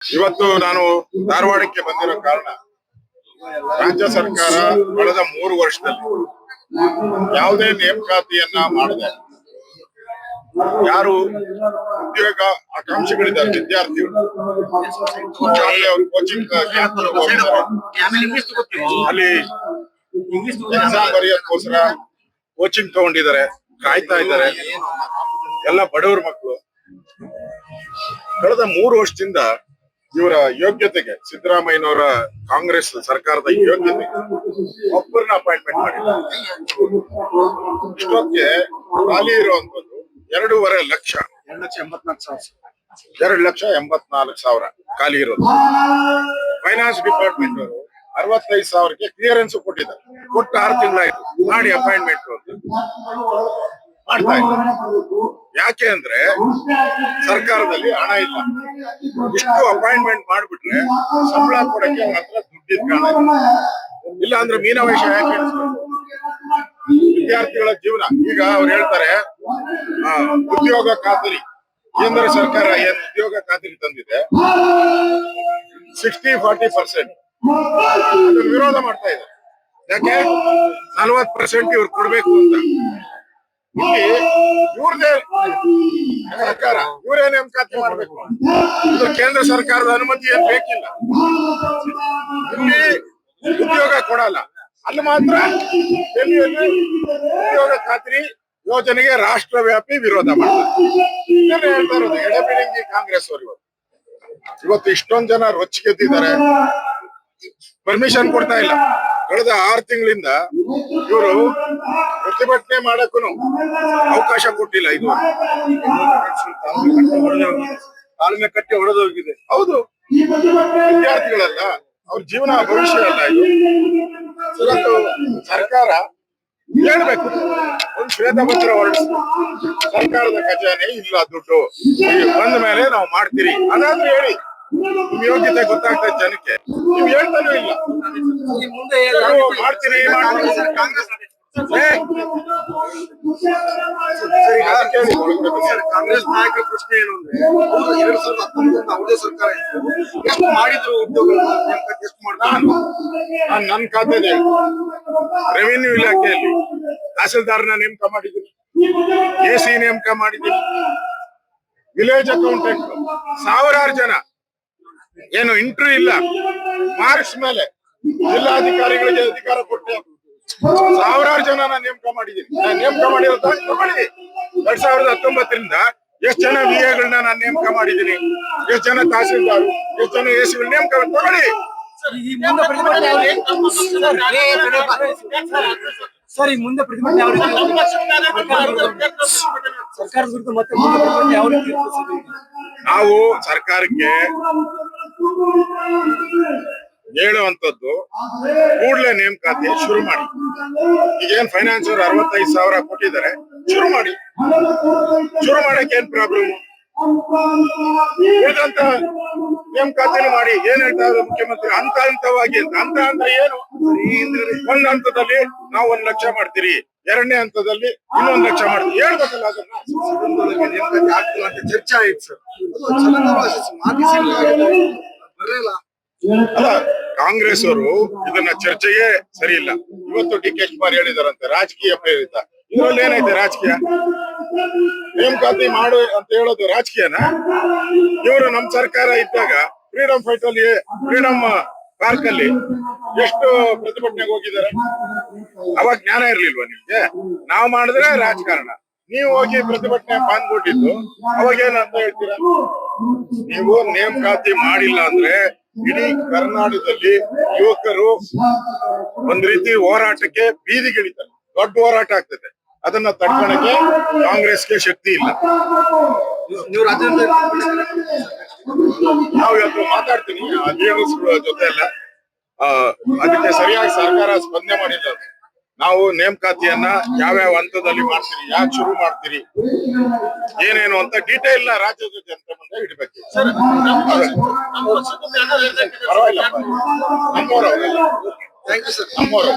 ಇವತ್ತು ನಾನು ಧಾರವಾಡಕ್ಕೆ ಬಂದಿರೋ ಕಾರಣ ರಾಜ್ಯ ಸರ್ಕಾರ ಕಳೆದ 3 ವರ್ಷದಲ್ಲಿ ಯಾವುದೇ ನೇಮಕಾತಿಯನ್ನ ಮಾಡದೆ ಯಾರು ಉದ್ಯೋಗ ಆಕಾಂಕ್ಷಿಗಳಿದ್ದಾರೆ ವಿದ್ಯಾರ್ಥಿಗಳು ಅವರು ಕೋಚಿಂಗ್ ಅಲ್ಲಿ ಎಕ್ಸಾಮ್ ಬರೆಯೋದಕ್ಕೋಸ್ಕರ ಕೋಚಿಂಗ್ ತಗೊಂಡಿದ್ದಾರೆ, ಕಾಯ್ತಾ ಇದ್ದಾರೆ. ಎಲ್ಲ ಬಡವರ ಮಕ್ಕಳು. ಕಳೆದ 3 ವರ್ಷದಿಂದ ಇವರ ಯೋಗ್ಯತೆಗೆ ಸಿದ್ದರಾಮಯ್ಯನವರ ಕಾಂಗ್ರೆಸ್ ಸರ್ಕಾರದ ಯೋಗ್ಯತೆ ಒಬ್ಬರನ್ನ ಅಪಾಯಿಂಟ್ಮೆಂಟ್ ಮಾಡಿಲ್ಲ. ಇಷ್ಟೊತ್ತಿಗೆ ಖಾಲಿ ಇರುವಂತದ್ದು 2.5 ಲಕ್ಷ 2,84,000 ಖಾಲಿ ಇರೋದು. ಫೈನಾನ್ಸ್ ಡಿಪಾರ್ಟ್ಮೆಂಟ್ ಅವರು 65,000ಕ್ಕೆ ಕ್ಲಿಯರೆನ್ಸ್ ಕೊಟ್ಟಿದ್ದಾರೆ. ಕೊಟ್ಟು 6 ತಿಂಗಳಾಯ್ತು. ಮಾಡಿ ಅಪಾಯಿಂಟ್ಮೆಂಟ್ ಅಂತ ಮಾಡ್ತಾ ಇಲ್ಲ. ಯಾಕೆ ಅಂದ್ರೆ ಸರ್ಕಾರದಲ್ಲಿ ಹಣ ಇಲ್ಲ. ಇಷ್ಟು ಅಪಾಯಿಂಟ್ಮೆಂಟ್ ಮಾಡ್ಬಿಟ್ರೆ ಸಂಬಳ ಕೊಡಕ್ಕೆ ಮಾತ್ರ ದುಡ್ಡಿದ್ ಕಾರಣ ಇಲ್ಲ ಅಂದ್ರೆ ಮೀನಾವೇಶ ಯಾಕೆ ವಿದ್ಯಾರ್ಥಿಗಳ ಜೀವನ. ಈಗ ಅವ್ರು ಹೇಳ್ತಾರೆ ಉದ್ಯೋಗ ಖಾತರಿ, ಕೇಂದ್ರ ಸರ್ಕಾರ ಏನ್ ಉದ್ಯೋಗ ಖಾತರಿ ತಂದಿದೆ 60-40% ಅದನ್ನು ವಿರೋಧ ಮಾಡ್ತಾ ಇದೆ. ಯಾಕೆ 40% ಇವ್ರು ಕೊಡ್ಬೇಕು ಅಂತ. ಇಲ್ಲಿ ಇವ್ರದೇ ಸರ್ಕಾರ, ಇವರೇ ನೇಮಕಾತಿ ಮಾಡ್ಬೇಕು. ಕೇಂದ್ರ ಸರ್ಕಾರದ ಅನುಮತಿ ಏನ್ ಬೇಕಿಲ್ಲ. ಇಲ್ಲಿ ಉದ್ಯೋಗ ಕೊಡಲ್ಲ, ಅಲ್ಲಿ ಮಾತ್ರ ಡೆಲ್ಲಿಯಲ್ಲಿ ಉದ್ಯೋಗ ಖಾತ್ರಿ ಯೋಜನೆಗೆ ರಾಷ್ಟ್ರವ್ಯಾಪಿ ವಿರೋಧ ಮಾಡ್ತಾರೆ. ಹೇಳ್ತಾ ಇರೋದು ಎಡಬಿಡಂಗಿ ಕಾಂಗ್ರೆಸ್ ಅವರು ಇವತ್ತು ಇಷ್ಟೊಂದ್ ಜನ ರೊಚ್ಚಿಗೆದ್ದಿದ್ದಾರೆ. ಪರ್ಮಿಷನ್ ಕೊಡ್ತಾ ಇಲ್ಲ. ಕಳೆದ 6 ತಿಂಗಳಿಂದ ಇವರು ಪ್ರತಿಭಟನೆ ಮಾಡಕ್ಕೂ ಅವಕಾಶ ಕೊಟ್ಟಿಲ್ಲ. ಇದು ತಾಳ್ಮೆ ಕಟ್ಟಿ ಹೊಡೆದೋಗಿದೆ. ಹೌದು, ವಿದ್ಯಾರ್ಥಿಗಳಲ್ಲ, ಅವ್ರ ಜೀವನ ಭವಿಷ್ಯ ಅಲ್ಲ ಇದು. ಇವತ್ತು ಸರ್ಕಾರ ಹೇಳ್ಬೇಕು, ಒಂದು ಶ್ವೇತಪತ್ರ ಹೊರಡಿಸಿ ಸರ್ಕಾರದ ಖಜಾನೆ ಇಲ್ಲ ದುಡ್ಡು ಬಂದ ಮೇಲೆ ನಾವು ಮಾಡ್ತೀರಿ ಅದಾದ್ರೂ ಹೇಳಿ. ನಿಮ್ ಯೋಗ್ಯತೆ ಗೊತ್ತಾಗ್ತಾ ಜನಕ್ಕೆ, ನೀವ್ ಹೇಳ್ತಾನೂ ಇಲ್ಲ. ಮಾಡ್ತೀರಿ ಕಾಂಗ್ರೆಸ್ ನಾಯಕರ ಪ್ರಶ್ನೆ ಏನು ಅಂದ್ರೆ 2019 ಅವರೇ ಸರ್ಕಾರ ಎಷ್ಟು ಮಾಡಿದ್ರು ಉದ್ಯೋಗ ಎಷ್ಟು ಮಾಡ್ತಾರೆ. ನನ್ನ ಖಾತೆಗೆ ರೆವಿನ್ಯೂ ಇಲಾಖೆಯಲ್ಲಿ ತಹಸೀಲ್ದಾರ್ನ ನೇಮಕ ಮಾಡಿದ್ದೀನಿ, AC ನೇಮಕ ಮಾಡಿದ್ದೀನಿ, ವಿಲೇಜ್ ಅಕೌಂಟೆಂಟ್ ಸಾವಿರಾರು ಜನ. ಏನು ಇಂಟರ್ವ್ಯೂ ಇಲ್ಲ, ಮಾರ್ಕ್ಸ್ ಮೇಲೆ ಜಿಲ್ಲಾಧಿಕಾರಿಗಳಿಗೆ ಅಧಿಕಾರ ಕೊಟ್ಟೆ ಸಾವಿರಾರು ಜನ ನೇಮಕ ಮಾಡಿದ್ದೀನಿ. ನೇಮಕ ಮಾಡಿರೋದು ತಗೊಳ್ಳಿ. 2019ರಿಂದ ಎಷ್ಟು ಜನ VAಗಳನ್ನ ನಾನು ನೇಮಕ ಮಾಡಿದ್ದೀನಿ, ಎಷ್ಟು ಜನ ತಹಸೀಲ್ದಾರ್, ಎಷ್ಟು ಜನ AC ನೇಮಕ ತಗೊಳ್ಳಿ. ಸರ್, ಈಗ ಮುಂದೆ ಪ್ರತಿಭಟನೆ ಯಾವ ರೀತಿ ಸರ್ಕಾರದ ವಿರುದ್ಧ ಮತ್ತೆ ಪ್ರತಿಭಟನೆ ಯಾವ ರೀತಿ? ನಾವು ಸರ್ಕಾರಕ್ಕೆ ಹೇಳುವಂತದ್ದು ಕೂಡಲೇ ನೇಮಕಾತಿ ಶುರು ಮಾಡಿ. ಈಗೇನ್ ಫೈನಾನ್ಸ್ ಅವರು 65,000 ಕೊಟ್ಟಿದ್ದಾರೆ, ಶುರು ಮಾಡಿ. ಶುರು ಮಾಡಕ್ಕೆ ಏನ್ ಪ್ರಾಬ್ಲಮ್? ಉಳಿದಂತ ನೇಮಕಾತಿನ ಮಾಡಿ. ಏನ್ ಹೇಳ್ತಾ ಇದ್ರು ಮುಖ್ಯಮಂತ್ರಿ? ಹಂತವಾಗಿ ಅಂತ. ಹಂತ ಅಂದ್ರೆ ಏನು? ಒಂದ್ ಹಂತದಲ್ಲಿ ನಾವು 1 ಲಕ್ಷ ಮಾಡ್ತೀರಿ, 2ನೇ ಹಂತದಲ್ಲಿ ಇನ್ನೊಂದು 1 ಲಕ್ಷ ಮಾಡ್ತೀವಿ. ಹೇಳ್ಬೇಕಲ್ಲ ಅದನ್ನ. ನೇಮಕಾತಿ ಆಗ್ತಿಲ್ಲ ಅಂತ ಚರ್ಚೆ ಆಯ್ತು ಸರ್. ಅಲ್ಲ, ಕಾಂಗ್ರೆಸ್ ಅವರು ಇದನ್ನ ಚರ್ಚೆಯೇ ಸರಿ ಇಲ್ಲ. ಇವತ್ತು DK ಶಿವಕುಮಾರ್ ಹೇಳಿದಾರಂತೆ ರಾಜಕೀಯ ಪ್ರೇರಿತ. ಇದ್ರಲ್ಲಿ ಏನೈತೆ ರಾಜಕೀಯ? ನೇಮಕಾತಿ ಮಾಡು ಅಂತ ಹೇಳೋದು ರಾಜಕೀಯನ? ಇವರು ನಮ್ ಸರ್ಕಾರ ಇದ್ದಾಗ ಫ್ರೀಡಂ ಫೈಟ್ ಅಲ್ಲಿ, ಫ್ರೀಡಂ ಪಾರ್ಕ್ ಅಲ್ಲಿ ಎಷ್ಟು ಪ್ರತಿಭಟನೆಗೆ ಹೋಗಿದ್ದಾರೆ? ಅವಾಗ ಜ್ಞಾನ ಇರ್ಲಿಲ್ವಾ ನಿಮ್ಗೆ? ನಾವು ಮಾಡಿದ್ರೆ ರಾಜಕಾರಣ, ನೀವು ಹೋಗಿ ಪ್ರತಿಭಟನೆ ಪಾಲ್ಗೊಂಡಿದ್ದು ಅವಾಗ ಏನಂತ ಹೇಳ್ತೀರಾ? ನೀವು ನೇಮಕಾತಿ ಮಾಡಿಲ್ಲ ಅಂದ್ರೆ ಇಡೀ ಕರ್ನಾಟಕದಲ್ಲಿ ಯುವಕರು ಒಂದ್ ರೀತಿ ಹೋರಾಟಕ್ಕೆ ಬೀದಿಗಿಳಿತಾರೆ. ದೊಡ್ಡ ಹೋರಾಟ ಆಗ್ತದೆ. ಅದನ್ನ ತಡ್ಕೊಳಕ್ಕೆ ಕಾಂಗ್ರೆಸ್ಗೆ ಶಕ್ತಿ ಇಲ್ಲ. ನೀವು ರಾಜ್ಯದ ನಾವು ಇವತ್ತು ಮಾತಾಡ್ತೀನಿ ಅಧಿಕಾರಿಗಳ ಜೊತೆ ಎಲ್ಲ. ಅದಕ್ಕೆ ಸರಿಯಾಗಿ ಸರ್ಕಾರ ಸ್ಪಂದನೆ ಮಾಡಿಲ್ಲ. ನಾವು ನೇಮಕಾತಿಯನ್ನ ಯಾವ್ಯಾವ ಹಂತದಲ್ಲಿ ಮಾಡ್ತೀರಿ, ಯಾಕೆ ಶುರು ಮಾಡ್ತೀರಿ, ಏನೇನು ಅಂತ ಡೀಟೇಲ್ ನ ರಾಜ್ಯದ ಜನತೆ ಮುಂದೆ ಇಡಬೇಕು. ಪರವಾಗಿಲ್ಲ, ನಮ್ಮವರು. Thank you sir. ನಮ್ಮವರು